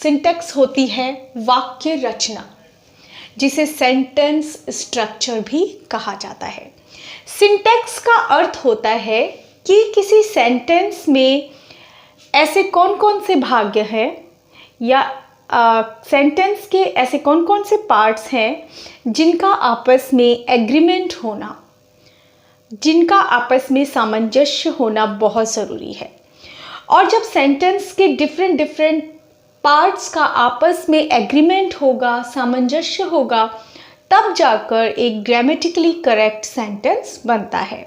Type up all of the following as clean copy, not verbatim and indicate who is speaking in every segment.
Speaker 1: Syntax होती है वाक्य रचना, जिसे सेंटेंस स्ट्रक्चर भी कहा जाता है। सिंटैक्स का अर्थ होता है कि किसी सेंटेंस में ऐसे कौन कौन से भाग हैं या सेंटेंस के ऐसे कौन कौन से पार्ट्स हैं जिनका आपस में एग्रीमेंट होना, जिनका आपस में सामंजस्य होना बहुत ज़रूरी है। और जब सेंटेंस के डिफरेंट पार्ट्स का आपस में एग्रीमेंट होगा, सामंजस्य होगा, तब जाकर एक ग्रामेटिकली करेक्ट सेंटेंस बनता है।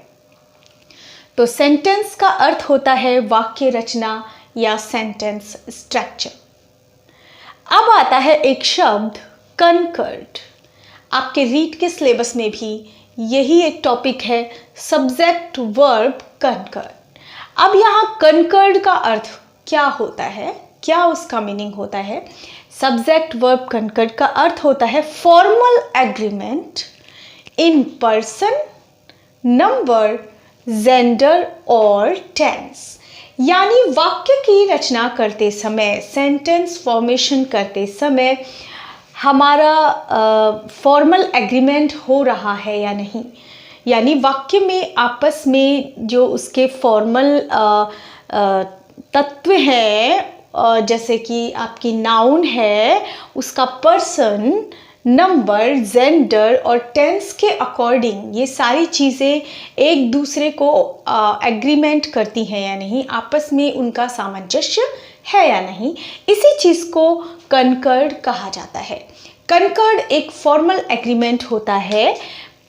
Speaker 1: तो सेंटेंस का अर्थ होता है वाक्य रचना या सेंटेंस स्ट्रक्चर। अब आता है एक शब्द कनकर्ड। आपके रीड के सिलेबस में भी यही एक टॉपिक है, सब्जेक्ट वर्ब कनकर्ड। अब यहाँ कनकर्ड का अर्थ क्या होता है, क्या उसका मीनिंग होता है? सब्जेक्ट वर्ब कनकर्ड का अर्थ होता है formal agreement in person, number, gender और टेंस। यानी वाक्य की रचना करते समय, सेंटेंस फॉर्मेशन करते समय हमारा फॉर्मल एग्रीमेंट हो रहा है या नहीं, यानी वाक्य में आपस में जो उसके फॉर्मल तत्व हैं, जैसे कि आपकी नाउन है, उसका पर्सन, नंबर, जेंडर और टेंस के अकॉर्डिंग ये सारी चीज़ें एक दूसरे को एग्रीमेंट करती हैं या नहीं, आपस में उनका सामंजस्य है या नहीं, इसी चीज़ को कनकर्ड कहा जाता है। कनकर्ड एक फॉर्मल एग्रीमेंट होता है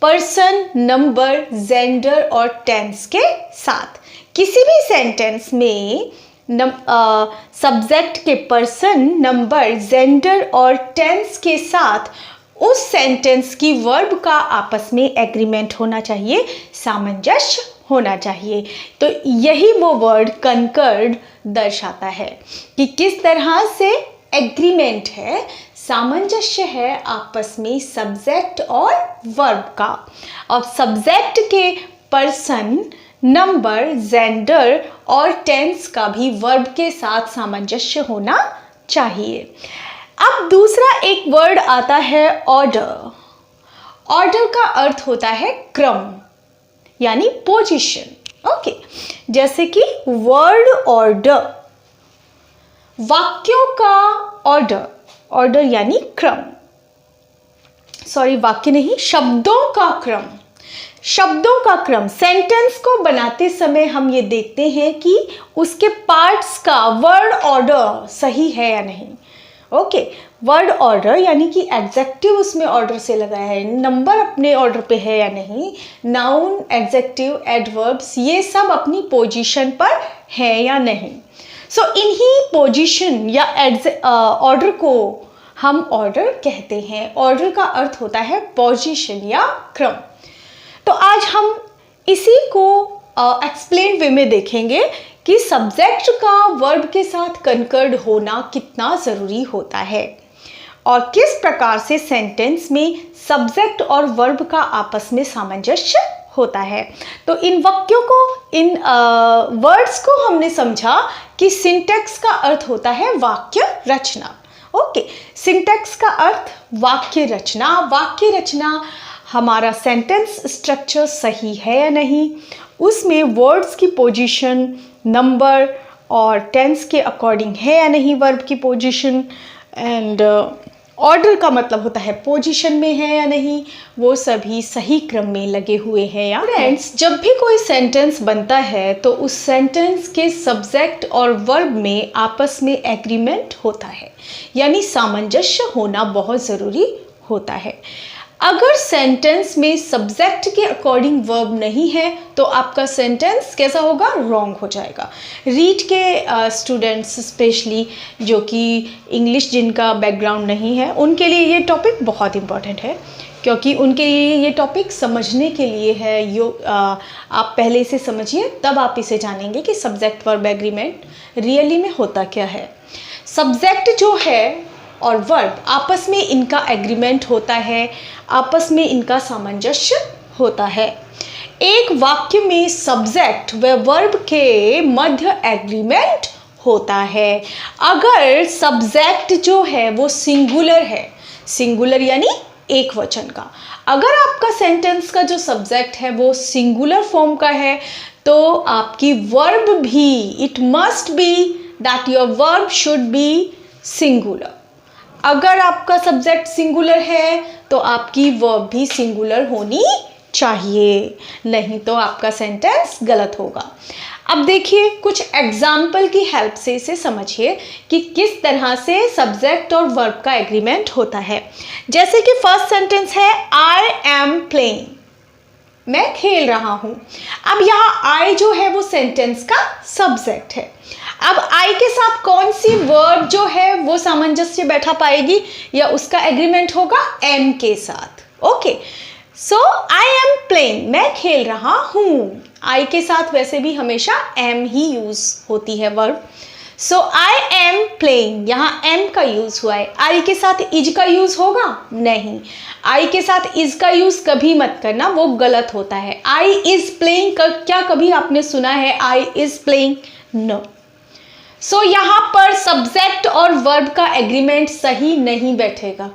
Speaker 1: पर्सन, नंबर, जेंडर और टेंस के साथ। किसी भी सेंटेंस में सब्जेक्ट के पर्सन, नंबर, जेंडर और टेंस के साथ उस सेंटेंस की वर्ब का आपस में एग्रीमेंट होना चाहिए, सामंजस्य होना चाहिए। तो यही वो वर्ड कनकर्ड दर्शाता है कि किस तरह से एग्रीमेंट है, सामंजस्य है आपस में सब्जेक्ट और वर्ब का। और सब्जेक्ट के पर्सन, नंबर, जेंडर और टेंस का भी वर्ब के साथ सामंजस्य होना चाहिए। अब दूसरा एक वर्ड आता है ऑर्डर। ऑर्डर का अर्थ होता है क्रम यानी पोजीशन। ओके, जैसे कि वर्ड ऑर्डर, वाक्यों का ऑर्डर, ऑर्डर यानी क्रम, सॉरी वाक्य नहीं, शब्दों का क्रम, शब्दों का क्रम। सेंटेंस को बनाते समय हम ये देखते हैं कि उसके पार्ट्स का वर्ड ऑर्डर सही है या नहीं। ओके, वर्ड ऑर्डर यानी कि एडजेक्टिव उसमें ऑर्डर से लगा है, नंबर अपने ऑर्डर पे है या नहीं, नाउन, एडजेक्टिव, एडवर्ब्स ये सब अपनी पोजीशन पर है या नहीं। सो इन्हीं पोजीशन या ऑर्डर को हम ऑर्डर कहते हैं। ऑर्डर का अर्थ होता है पोजीशन या क्रम। तो आज हम इसी को एक्सप्लेन वे में देखेंगे कि सब्जेक्ट का वर्ब के साथ कनकर्ड होना कितना ज़रूरी होता है और किस प्रकार से सेंटेंस में सब्जेक्ट और वर्ब का आपस में सामंजस्य होता है। तो इन वाक्यों को, इन वर्ड्स को हमने समझा कि सिंटैक्स का अर्थ होता है वाक्य रचना। ओके, सिंटैक्स का अर्थ वाक्य रचना। वाक्य रचना हमारा सेंटेंस स्ट्रक्चर सही है या नहीं, उसमें वर्ड्स की पोजीशन, नंबर और टेंस के अकॉर्डिंग है या नहीं वर्ब की पोजीशन, एंड ऑर्डर का मतलब होता है पोजीशन में है या नहीं, वो सभी सही क्रम में लगे हुए हैं या। फ्रेंड्स, जब भी कोई सेंटेंस बनता है तो उस सेंटेंस के सब्जेक्ट और वर्ब में आपस में एग्रीमेंट होता है, यानी सामंजस्य होना बहुत ज़रूरी होता है। अगर सेंटेंस में सब्जेक्ट के अकॉर्डिंग वर्ब नहीं है तो आपका सेंटेंस कैसा होगा, रॉन्ग हो जाएगा। रीड के स्टूडेंट्स स्पेशली जो कि इंग्लिश जिनका बैकग्राउंड नहीं है, उनके लिए ये टॉपिक बहुत इम्पॉर्टेंट है, क्योंकि उनके लिए ये टॉपिक समझने के लिए है। आप पहले इसे समझिए, तब आप इसे जानेंगे कि सब्जेक्ट वर्ब एग्रीमेंट रियली में होता क्या है। सब्जेक्ट जो है और वर्ब आपस में इनका एग्रीमेंट होता है, आपस में इनका सामंजस्य होता है। एक वाक्य में सब्जेक्ट व वर्ब के मध्य एग्रीमेंट होता है। अगर सब्जेक्ट जो है वो सिंगुलर है, सिंगुलर यानी एक वचन का, अगर आपका सेंटेंस का जो सब्जेक्ट है वो सिंगुलर फॉर्म का है तो आपकी वर्ब भी, it must be that your verb should be singular. अगर आपका सब्जेक्ट सिंगुलर है तो आपकी वर्ब भी सिंगुलर होनी चाहिए, नहीं तो आपका सेंटेंस गलत होगा। अब देखिए कुछ एग्जाम्पल की हेल्प से इसे समझिए कि किस तरह से सब्जेक्ट और वर्ब का एग्रीमेंट होता है। जैसे कि फर्स्ट सेंटेंस है आई एम प्लेइंग, मैं खेल रहा हूं। अब यहाँ आई जो है वो सेंटेंस का सब्जेक्ट है। अब आई के साथ कौन सी वर्ब जो है वो सामंजस्य बैठा पाएगी या उसका एग्रीमेंट होगा एम के साथ। Okay, so I am playing, मैं खेल रहा हूं। आई के साथ वैसे भी हमेशा एम ही यूज होती है verb. So I am playing, यहाँ एम का यूज हुआ है। आई के साथ इज का यूज होगा? नहीं, आई के साथ इज का यूज कभी मत करना, वो गलत होता है। आई इज प्लेइंग, क्या कभी आपने सुना है आई इज प्लेइंग? नो। सो यहाँ पर सब्जेक्ट और वर्ब का एग्रीमेंट सही नहीं बैठेगा।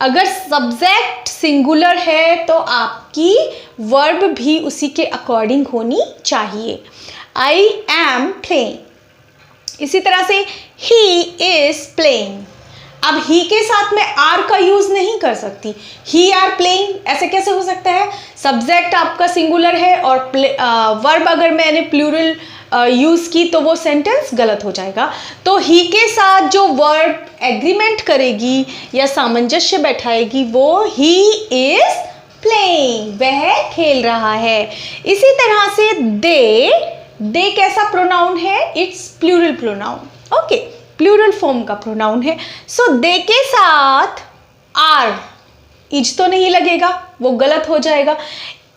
Speaker 1: अगर सब्जेक्ट सिंगुलर है तो आपकी वर्ब भी उसी के अकॉर्डिंग होनी चाहिए। I am playing. इसी तरह से ही इज प्लेइंग, अब ही के साथ में आर का यूज नहीं कर सकती। ही आर प्लेइंग ऐसे कैसे हो सकता है? सब्जेक्ट आपका सिंगुलर है और वर्ब अगर मैंने प्लूरल यूज की तो वो सेंटेंस गलत हो जाएगा। तो ही के साथ जो वर्ब एग्रीमेंट करेगी या सामंजस्य बैठाएगी वो ही इज प्लेइंग, वह खेल रहा है। इसी तरह से दे कैसा प्रोनाउन है? It's plural pronoun. Okay, plural form का प्रोनाउन है। सो दे के साथ आर, इज तो नहीं लगेगा, वो गलत हो जाएगा।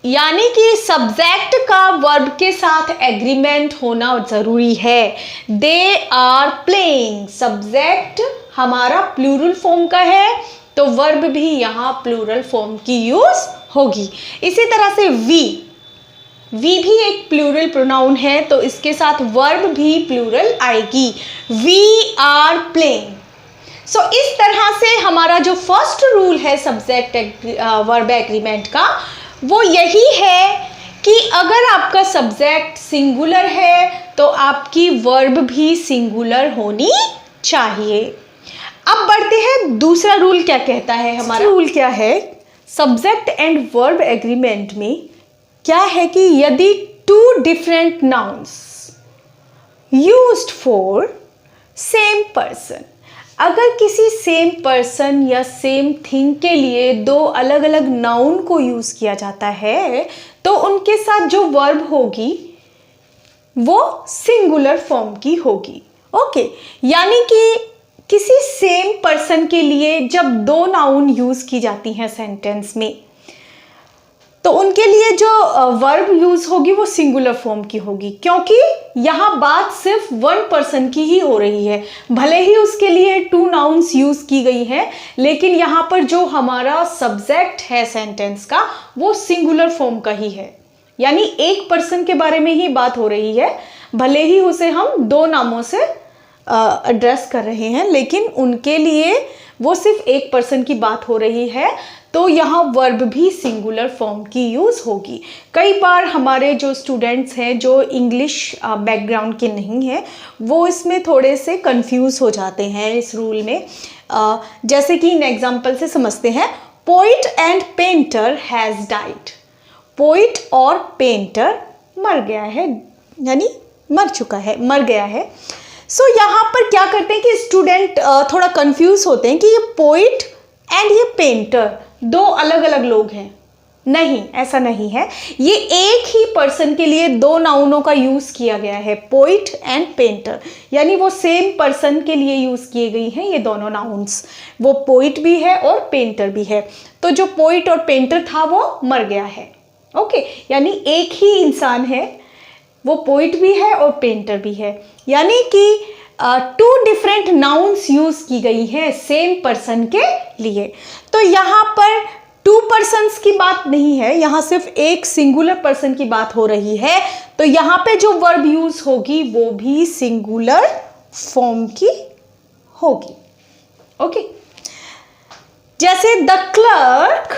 Speaker 1: यानी कि सब्जेक्ट का वर्ब के साथ एग्रीमेंट होना जरूरी है। दे आर प्लेइंग, सब्जेक्ट हमारा प्लूरल फॉर्म का है तो वर्ब भी यहाँ प्लूरल फॉर्म की यूज होगी। इसी तरह से वी भी एक प्लूरल प्रोनाउन है तो इसके साथ वर्ब भी प्लूरल आएगी। We are playing. सो इस तरह से हमारा जो फर्स्ट रूल है सब्जेक्ट वर्ब एग्रीमेंट का वो यही है कि अगर आपका सब्जेक्ट सिंगुलर है तो आपकी वर्ब भी सिंगुलर होनी चाहिए। अब बढ़ते हैं दूसरा रूल क्या कहता है हमारा। रूल क्या है? सब्जेक्ट एंड वर्ब एग्रीमेंट में क्या है कि यदि two different nouns used for same person, अगर किसी सेम पर्सन या सेम थिंग के लिए दो अलग अलग नाउन को यूज किया जाता है तो उनके साथ जो वर्ब होगी वो सिंगुलर फॉर्म की होगी। ओके, यानी कि किसी सेम पर्सन के लिए जब दो नाउन यूज की जाती हैं सेंटेंस में तो उनके लिए जो वर्ब यूज होगी वो सिंगुलर फॉर्म की होगी, क्योंकि यहाँ बात सिर्फ वन पर्सन की ही हो रही है। भले ही उसके लिए टू नाउन्स यूज की गई हैं लेकिन यहाँ पर जो हमारा सब्जेक्ट है सेंटेंस का वो सिंगुलर फॉर्म का ही है, यानी एक पर्सन के बारे में ही बात हो रही है। भले ही उसे हम दो नामों से एड्रेस कर रहे हैं लेकिन उनके लिए वो सिर्फ एक पर्सन की बात हो रही है तो यहाँ वर्ब भी सिंगुलर फॉर्म की यूज़ होगी। कई बार हमारे जो स्टूडेंट्स हैं जो इंग्लिश बैकग्राउंड के नहीं हैं वो इसमें थोड़े से कंफ्यूज हो जाते हैं इस रूल में। जैसे कि इन एग्जाम्पल से समझते हैं। Poet and painter has died, poet और पेंटर मर गया है, यानी मर चुका है, मर गया है। सो यहाँ पर क्या करते हैं कि स्टूडेंट थोड़ा कंफ्यूज होते हैं कि ये पोइट एंड ये पेंटर दो अलग अलग लोग हैं। नहीं, ऐसा नहीं है, ये एक ही पर्सन के लिए दो नाउनों का यूज किया गया है, पोइट एंड पेंटर, यानी वो सेम पर्सन के लिए यूज किए गई हैं ये दोनों नाउन्स। वो पोइट भी है और पेंटर भी है। तो जो पोइट और पेंटर था वो मर गया है। ओके, यानी एक ही इंसान है, वो पोइट भी है और पेंटर भी है, यानी कि टू डिफरेंट नाउन्स यूज की गई हैं सेम पर्सन के लिए। तो यहाँ पर टू पर्सन्स की बात नहीं है, यहाँ सिर्फ एक सिंगुलर पर्सन की बात हो रही है। तो यहाँ पे जो वर्ब यूज होगी वो भी सिंगुलर फॉर्म की होगी। ओके, जैसे the clerk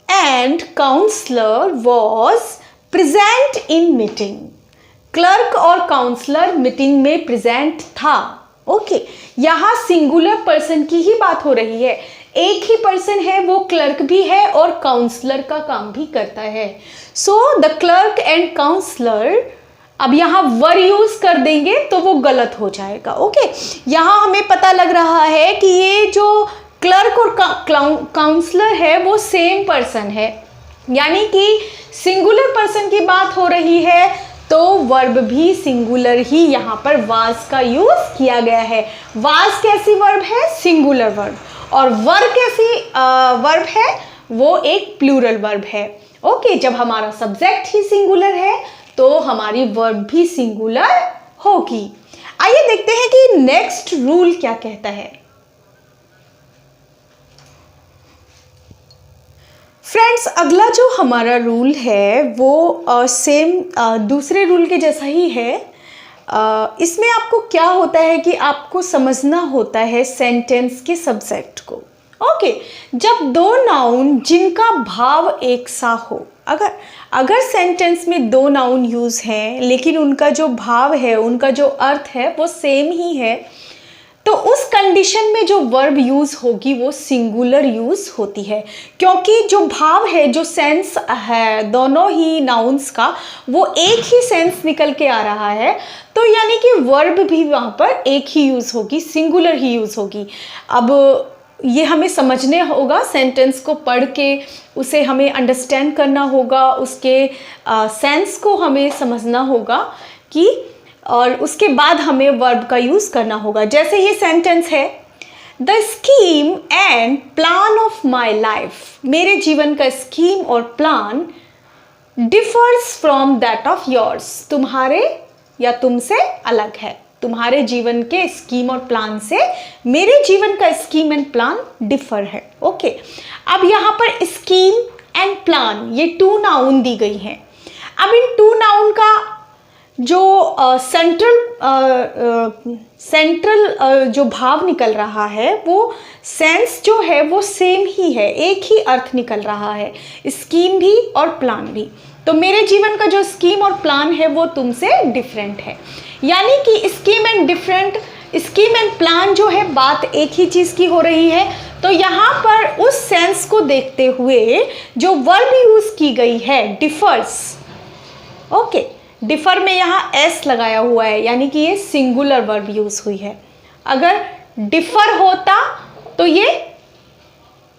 Speaker 1: and counsellor was present in meeting. Clerk और काउंसलर मीटिंग में प्रेजेंट था। ओके, यहाँ सिंगुलर पर्सन की ही बात हो रही है, एक ही पर्सन है, वो क्लर्क भी है और काउंसलर का काम भी करता है। So the clerk and counsellor, अब यहाँ वर यूज कर देंगे तो वो गलत हो जाएगा। ओके, यहाँ हमें पता लग रहा है कि ये जो क्लर्क और काउंसलर है वो सेम पर्सन है, यानी कि सिंगुलर पर्सन की बात हो रही है तो वर्ब भी सिंगुलर ही यहाँ पर वाज का यूज किया गया है। वाज कैसी वर्ब है? Singular verb. और वर कैसी वर्ब है? वो एक प्लूरल वर्ब है। ओके, जब हमारा सब्जेक्ट ही सिंगुलर है तो हमारी वर्ब भी सिंगुलर होगी। आइए देखते हैं कि नेक्स्ट रूल क्या कहता है। फ्रेंड्स, अगला जो हमारा रूल है वो सेम दूसरे रूल के जैसा ही है। इसमें आपको क्या होता है कि आपको समझना होता है सेंटेंस के सब्जेक्ट को। ओके, जब दो नाउन जिनका भाव एक सा हो, अगर सेंटेंस में दो नाउन यूज़ हैं लेकिन उनका जो भाव है, उनका जो अर्थ है वो सेम ही है, तो उस कंडीशन में जो वर्ब यूज़ होगी वो सिंगुलर यूज़ होती है, क्योंकि जो भाव है, जो सेंस है दोनों ही नाउन्स का, वो एक ही सेंस निकल के आ रहा है, तो यानी कि वर्ब भी वहाँ पर एक ही यूज़ होगी, सिंगुलर ही यूज़ होगी। अब ये हमें समझने होगा, सेंटेंस को पढ़ के उसे हमें अंडरस्टैंड करना होगा, उसके सेंस को हमें समझना होगा कि, और उसके बाद हमें वर्ब का यूज़ करना होगा। जैसे ये सेंटेंस है, the scheme and plan of my life, मेरे जीवन का स्कीम और plan differs from that of yours, तुम्हारे या तुमसे अलग है। तुम्हारे जीवन के स्कीम और प्लान से मेरे जीवन का स्कीम एंड प्लान डिफर है। ओके, अब यहाँ पर स्कीम एंड प्लान ये टू नाउन दी गई हैं। अब इन टू नाउन का जो सेंट्रल जो भाव निकल रहा है, वो सेंस जो है वो सेम ही है, एक ही अर्थ निकल रहा है, स्कीम भी और प्लान भी। तो मेरे जीवन का जो स्कीम और प्लान है वो तुमसे डिफरेंट है, यानी कि स्कीम एंड प्लान जो है बात एक ही चीज़ की हो रही है। तो यहाँ पर उस सेंस को देखते हुए जो वर्ब यूज़ की गई है डिफर्स। ओके, डिफर में यहाँ एस लगाया हुआ है, यानी कि ये सिंगुलर वर्ब यूज़ हुई है। अगर डिफर होता तो ये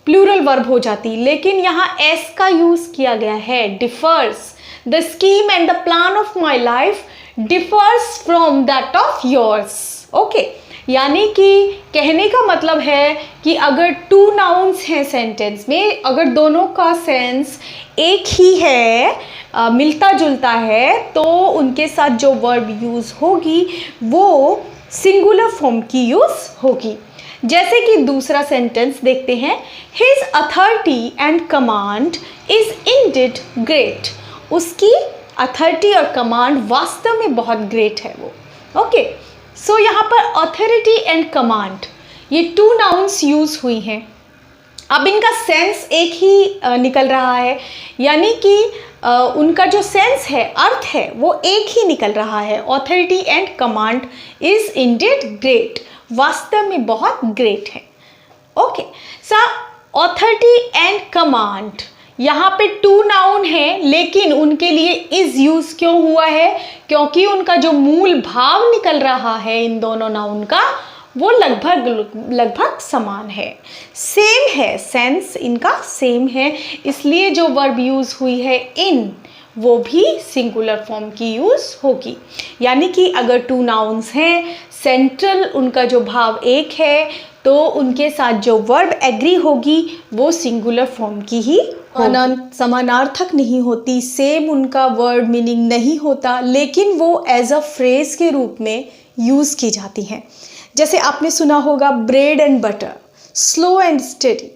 Speaker 1: प्लूरल वर्ब हो जाती, लेकिन यहाँ एस का यूज़ किया गया है, differs. The scheme and the plan of my life differs from that of yours. Okay, यानी कि कहने का मतलब है कि अगर टू नाउन्स हैं सेंटेंस में, अगर दोनों का सेंस एक ही है, मिलता जुलता है, तो उनके साथ जो वर्ब यूज़ होगी वो सिंगुलर फॉर्म की यूज़ होगी। जैसे कि दूसरा सेंटेंस देखते हैं, his authority and command is Indeed great, उसकी अथॉरिटी और कमांड वास्तव में बहुत ग्रेट है वो। ओके, सो यहाँ पर अथॉरिटी एंड कमांड ये टू नाउन्स यूज़ हुई हैं। अब इनका सेंस एक ही निकल रहा है, यानी कि उनका जो सेंस है, अर्थ है, वो एक ही निकल रहा है। Authority and command is Indeed great, वास्तव में बहुत ग्रेट है। Okay, so authority and command यहाँ पे टू नाउन है, लेकिन उनके लिए इज यूज क्यों हुआ है? क्योंकि उनका जो मूल भाव निकल रहा है इन दोनों नाउन का, वो लगभग समान है, सेम है, सेंस इनका सेम है, इसलिए जो वर्ब यूज हुई है इन, वो भी सिंगुलर फॉर्म की यूज होगी। यानी कि अगर टू नाउन्स हैं, सेंट्रल उनका जो भाव एक है, तो उनके साथ जो वर्ब एग्री होगी वो सिंगुलर फॉर्म की ही समानार्थक नहीं होती, सेम उनका वर्ड मीनिंग नहीं होता, लेकिन वो एज अ फ्रेज के रूप में यूज़ की जाती हैं। जैसे आपने सुना होगा bread and butter, slow and study,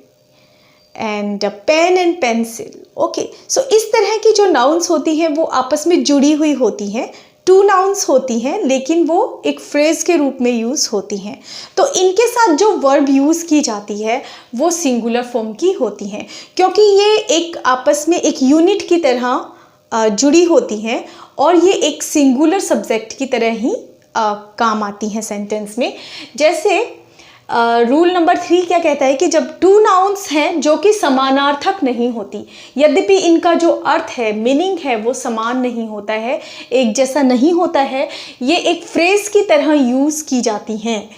Speaker 1: and pen and pencil. Okay, so इस तरह की जो नाउन्स होती हैं वो आपस में जुड़ी हुई होती हैं टू नाउन्स होती हैं लेकिन वो एक फ्रेज के रूप में यूज़ होती हैं। तो इनके साथ जो वर्ब यूज़ की जाती है वो सिंगुलर फॉर्म की होती हैं, क्योंकि ये एक आपस में एक यूनिट की तरह जुड़ी होती हैं और ये एक सिंगुलर सब्जेक्ट की तरह ही काम आती हैं सेंटेंस में। जैसे रूल नंबर 3 क्या कहता है कि जब टू नाउन्स हैं जो कि समानार्थक नहीं होती, यद्यपि इनका जो अर्थ है, मीनिंग है, वो समान नहीं होता है, एक जैसा नहीं होता है, ये एक फ्रेज की तरह यूज़ की जाती हैं,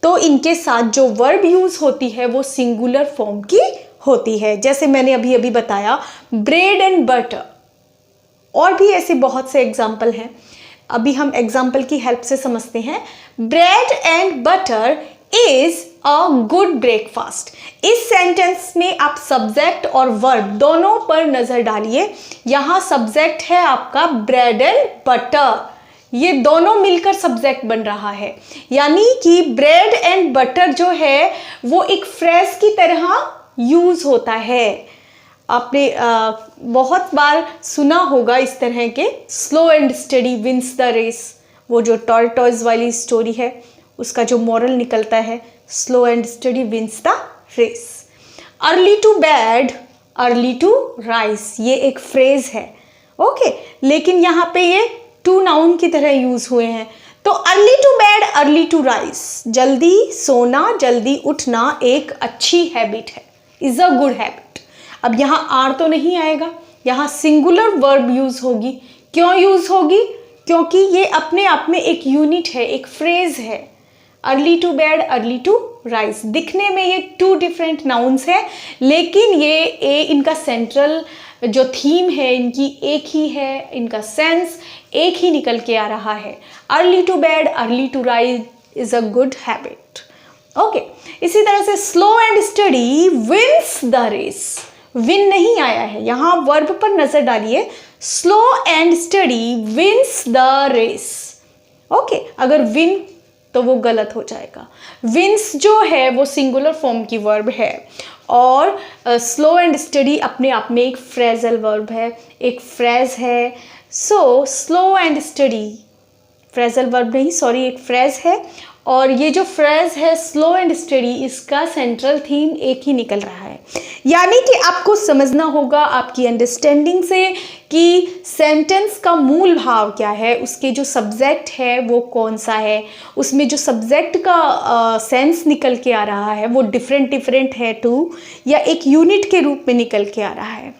Speaker 1: तो इनके साथ जो वर्ब यूज़ होती है वो सिंगुलर फॉर्म की होती है। जैसे मैंने अभी बताया ब्रेड एंड बटर, और भी ऐसे बहुत से एग्जाम्पल हैं। अभी हम एग्जाम्पल की हेल्प से समझते हैं। Bread and butter is a good breakfast. इस सेंटेंस में आप सब्जेक्ट और वर्ब दोनों पर नजर डालिए। यहाँ सब्जेक्ट है आपका ब्रेड एंड बटर, ये दोनों मिलकर सब्जेक्ट बन रहा है, यानी कि ब्रेड एंड बटर जो है वो एक फ्रेज की तरह यूज होता है। आपने बहुत बार सुना होगा इस तरह के, slow and steady wins the race. वो जो टॉर्टोइज वाली स्टोरी है उसका जो मॉरल निकलता है, slow and steady wins the race. Early to bed early to rise, ये एक फ्रेज है, ओके, लेकिन यहाँ पे ये टू नाउन की तरह यूज हुए हैं। तो early to bed early to rise, जल्दी सोना जल्दी उठना एक अच्छी हैबिट है, इज अ गुड हैबिट। अब यहाँ आर तो नहीं आएगा, यहाँ सिंगुलर वर्ब यूज होगी। क्यों यूज होगी? क्योंकि ये अपने आप में एक यूनिट है, एक फ्रेज है। Early to bed early to rise, दिखने में ये टू डिफरेंट नाउन्स है, लेकिन ये इनका सेंट्रल जो थीम है इनकी एक ही है, इनका सेंस एक ही निकल के आ रहा है। Early to bed early to rise is a good habit, okay. इसी तरह से slow and steady wins the race, win नहीं आया है, यहाँ वर्ब पर नजर डालिए। Slow and steady wins the race, okay. अगर विन तो वो गलत हो जाएगा। विंस जो है वो सिंगुलर फॉर्म की वर्ब है और स्लो एंड स्टडी अपने आप में एक फ्रेजल वर्ब है, एक फ्रेज है। So slow and study, phrasal verb नहीं, सॉरी, एक फ्रेज है, और ये जो फ्रेज है स्लो एंड स्टडी, इसका सेंट्रल थीम एक ही निकल रहा है। यानी कि आपको समझना होगा आपकी अंडरस्टैंडिंग से कि सेंटेंस का मूल भाव क्या है, उसके जो सब्जेक्ट है वो कौन सा है, उसमें जो सब्जेक्ट का सेंस निकल के आ रहा है वो डिफरेंट है टू, या एक यूनिट के रूप में निकल के आ रहा है।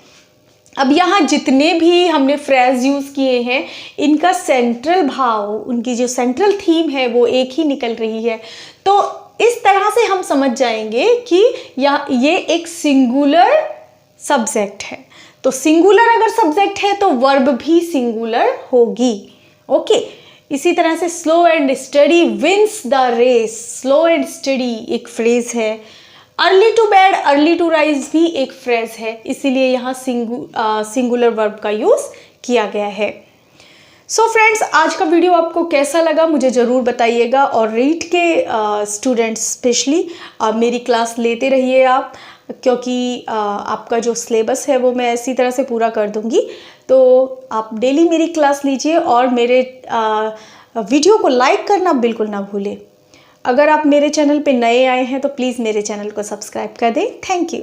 Speaker 1: अब यहाँ जितने भी हमने फ्रेज यूज़ किए हैं इनका सेंट्रल भाव, उनकी जो सेंट्रल थीम है वो एक ही निकल रही है। तो इस तरह से हम समझ जाएंगे कि ये एक सिंगुलर सब्जेक्ट है। तो सिंगुलर अगर सब्जेक्ट है तो वर्ब भी सिंगुलर होगी, ओके। इसी तरह से slow and steady wins the race, slow and steady एक फ्रेज है। Early to bed early to rise भी एक फ्रेज है, इसीलिए यहाँ सिंगुलर वर्ब का यूज़ किया गया है। सो फ्रेंड्स, आज का वीडियो आपको कैसा लगा मुझे ज़रूर बताइएगा, और रीड के स्टूडेंट्स स्पेशली मेरी क्लास लेते रहिए आप, क्योंकि आपका जो सिलेबस है वो मैं इसी तरह से पूरा कर दूंगी। तो आप डेली मेरी क्लास लीजिए और मेरे वीडियो को लाइक करना बिल्कुल ना भूलें। अगर आप मेरे चैनल पे नए आए हैं तो प्लीज़ मेरे चैनल को सब्सक्राइब कर दें। Thank you.